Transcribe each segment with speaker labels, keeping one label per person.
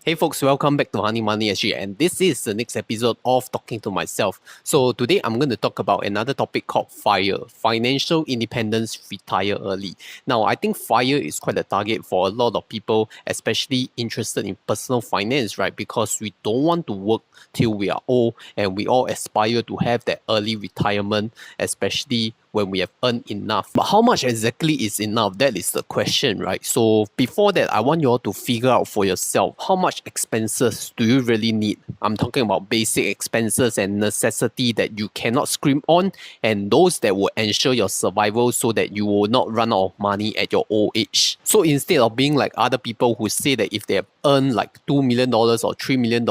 Speaker 1: Hey folks, welcome back to Honey Money SG, and this is the next episode of Talking to Myself. So today I'm going to talk about another topic called FIRE, Financial Independence Retire Early. Now I think FIRE is quite a target for a lot of people, especially interested in personal finance, right? Because we don't want to work till we are old, and we all aspire to have that early retirement, especially when we have earned enough. But how much exactly is enough? That is the question, right? So before that, I want you all to figure out for yourself how much expenses do you really need. I'm talking about basic expenses and necessity that you cannot scrimp on, and those that will ensure your survival so that you will not run out of money at your old age. So instead of being like other people who say that if they have earned like $2 million or $3 million,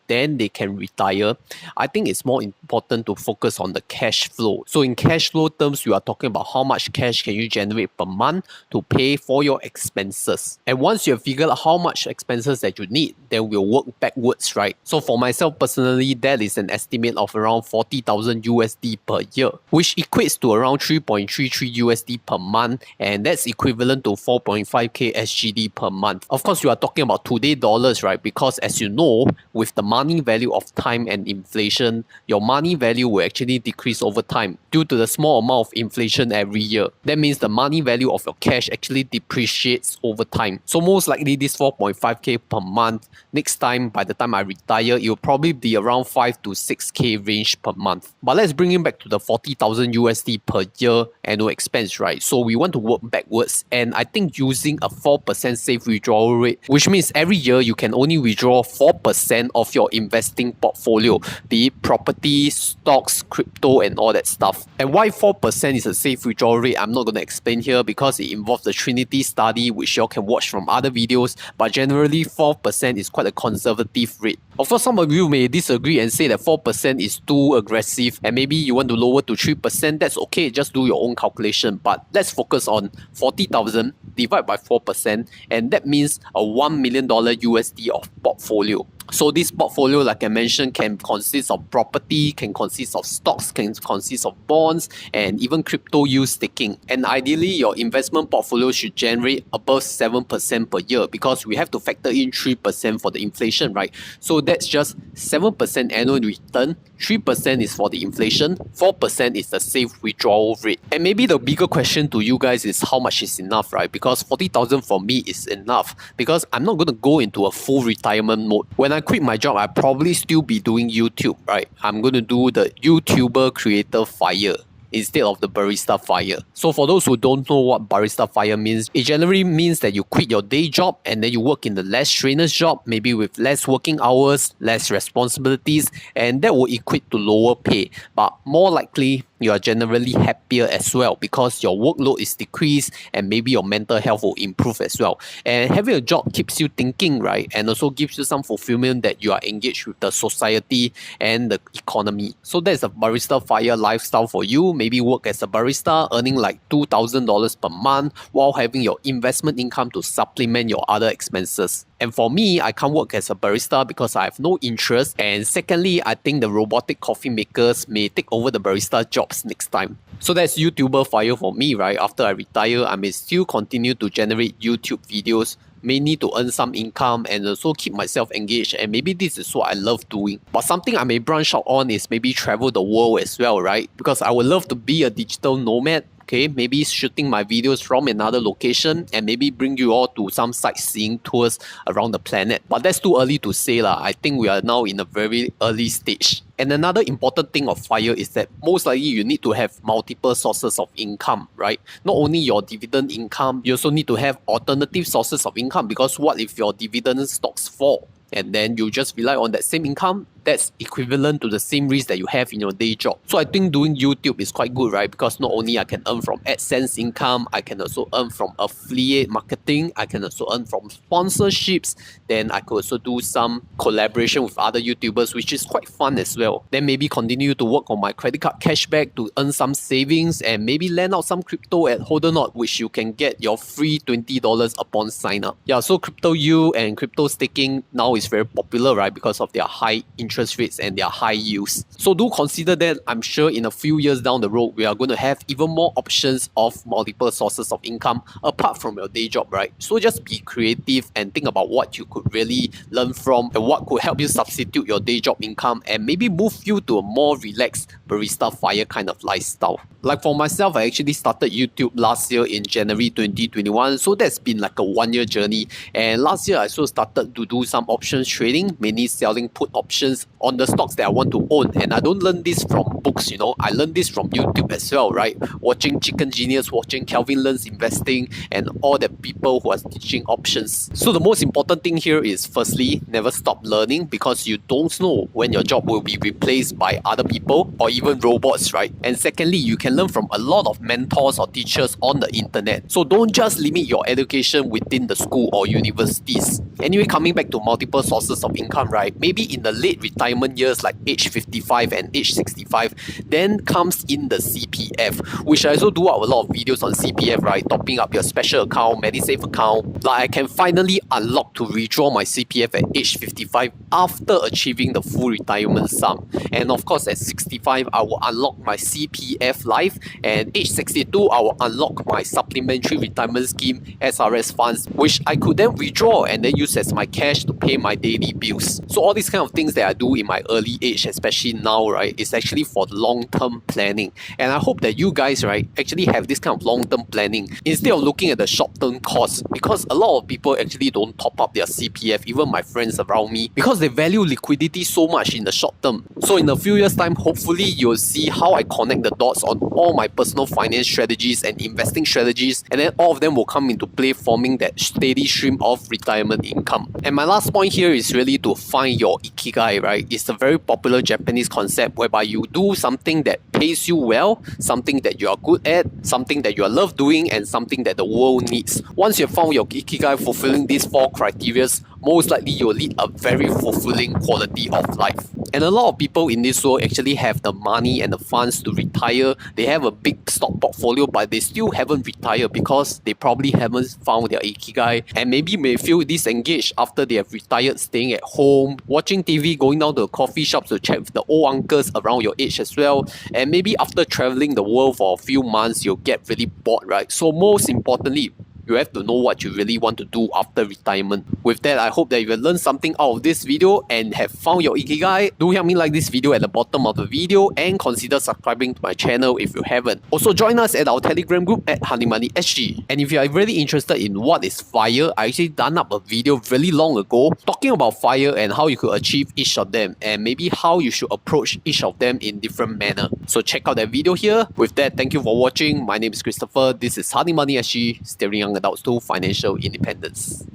Speaker 1: then they can retire, I think it's more important to focus on the cash flow. So in cash flow terms, you are talking about how much cash can you generate per month to pay for your expenses. And once you have figured out how much expenses that you need, then we'll work backwards, right? So for myself personally, that is an estimate of around 40,000 USD per year, which equates to around 3.33 USD per month, and that's equivalent to 4.5k SGD per month. Of course, you are talking about today dollars, right? Because as you know, with the money value of time and inflation, your money value will actually decrease over time due to the small amount of inflation every year. That means the money value of your cash actually depreciates over time. So most likely this 4.5k per month, next time by the time I retire, it will probably be around 5 to 6k range per month. But let's bring it back to the 40,000 USD per year annual expense, right? So we want to work backwards, and I think using a 4% safe withdrawal rate, which means every year you can only withdraw 4% of your investing portfolio, be it property, stocks, crypto, and all that stuff. And why 4% is a safe withdrawal rate, I'm not going to explain here because it involves the Trinity study, which you can watch from other videos, but generally 4% is quite a conservative rate. Of course, some of you may disagree and say that 4% is too aggressive and maybe you want to lower to 3%. That's okay, just do your own calculation. But let's focus on 40,000 divided by 4%, and that means a $1 million USD of portfolio. So this portfolio, like I mentioned, can consist of property, can consist of stocks, can consist of bonds, and even crypto yield staking. And ideally, your investment portfolio should generate above 7% per year because we have to factor in 3% for the inflation, right? So that's just 7% annual return, 3% is for the inflation, 4% is the safe withdrawal rate. And maybe the bigger question to you guys is how much is enough, right? Because 40,000 for me is enough because I'm not going to go into a full retirement mode. When I quit my job, I'll probably still be doing YouTube, right? I'm going to do the YouTuber creator FIRE instead of the barista FIRE. So for those who don't know what barista FIRE means, it generally means that you quit your day job and then you work in the less strenuous job, maybe with less working hours, less responsibilities, and that will equate to lower pay. But more likely, you are generally happier as well because your workload is decreased and maybe your mental health will improve as well. And having a job keeps you thinking, right? And also gives you some fulfillment that you are engaged with the society and the economy. So that's a barista FIRE lifestyle for you. Maybe work as a barista, earning like $2,000 per month while having your investment income to supplement your other expenses. And for me, I can't work as a barista because I have no interest. And secondly, I think the robotic coffee makers may take over the barista jobs next time. So that's YouTuber FIRE for me, right? After I retire, I may still continue to generate YouTube videos, mainly to earn some income and also keep myself engaged, and maybe this is what I love doing. But something I may branch out on is maybe travel the world as well, right? Because I would love to be a digital nomad. Okay, maybe shooting my videos from another location and maybe bring you all to some sightseeing tours around the planet. But that's too early to say lah. I think we are now in a very early stage. And another important thing of FIRE is that most likely you need to have multiple sources of income, right? Not only your dividend income, you also need to have alternative sources of income because what if your dividend stocks fall? And then you just rely on that same income, that's equivalent to the same risk that you have in your day job. So I think doing YouTube is quite good, right? Because not only I can earn from AdSense income, I can also earn from affiliate marketing, I can also earn from sponsorships, then I could also do some collaboration with other YouTubers, which is quite fun as well. Then maybe continue to work on my credit card cashback to earn some savings and maybe lend out some crypto at Hodernot, which you can get your free $20 upon sign up. Yeah, so crypto yield and crypto staking now is very popular, right? Because of their high interest interest rates and their high yields. So do consider that. I'm sure in a few years down the road, we are going to have even more options of multiple sources of income apart from your day job, right? So just be creative and think about what you could really learn from and what could help you substitute your day job income and maybe move you to a more relaxed barista fire kind of lifestyle. Like for myself, I actually started YouTube last year in January 2021, so that's been like a 1-year journey. And last year I also started to do some options trading, mainly selling put options on the stocks that I want to own. And I don't learn this from books, I learned this from YouTube as well, right? Watching Chicken Genius, watching Calvin Learns Investing, and all the people who are teaching options. So the most important thing here is, firstly, never stop learning, because you don't know when your job will be replaced by other people or even robots, right? And secondly, you can learn from a lot of mentors or teachers on the internet. So don't just limit your education within the school or universities. Anyway, coming back to multiple sources of income, right? Maybe in the late retirement years like age 55 and age 65, then comes in the CPF, which I also do a lot of videos on CPF, right? Topping up your special account, MediSave account. Like I can finally unlock to withdraw my CPF at age 55 after achieving the full retirement sum. And of course, at 65, I will unlock my CPF Life, and age 62, I will unlock my Supplementary Retirement Scheme SRS funds, which I could then withdraw and then use as my cash to pay my daily bills. So all these kind of things that I do in my early age, especially now, right, is actually for long-term planning. And I hope that you guys, right, actually have this kind of long-term planning instead of looking at the short-term costs, because a lot of people actually don't top up their CPF, even my friends around me, because they value liquidity so much in the short term. So in a few years time, hopefully you'll see how I connect the dots on all my personal finance strategies and investing strategies, and then all of them will come into play, forming that steady stream of retirement income. And my last point here is really to find your Ikigai, right? It's a very popular Japanese concept whereby you do something that pays you well, something that you are good at, something that you love doing, and something that the world needs. Once you've found your Ikigai fulfilling these 4 criteria, most likely you'll lead a very fulfilling quality of life. And a lot of people in this world actually have the money and the funds to retire. They have a big stock portfolio, but they still haven't retired because they probably haven't found their Ikigai, and maybe may feel disengaged after they have retired, staying at home, watching TV, going down to a coffee shop to chat with the old uncles around your age as well. And maybe after traveling the world for a few months, you'll get really bored, right? So most importantly, you have to know what you really want to do after retirement. With that, I hope that you have learned something out of this video and have found your Ikigai. Do help me like this video at the bottom of the video and consider subscribing to my channel if you haven't. Also join us at our Telegram group at HoneyMoneySG. And if you are really interested in what is FIRE, I actually done up a video really long ago talking about FIRE and how you could achieve each of them, and maybe how you should approach each of them in different manner. So check out that video here. With that, thank you for watching. My name is Christopher. This is HoneyMoneySG, steering young adults to financial independence.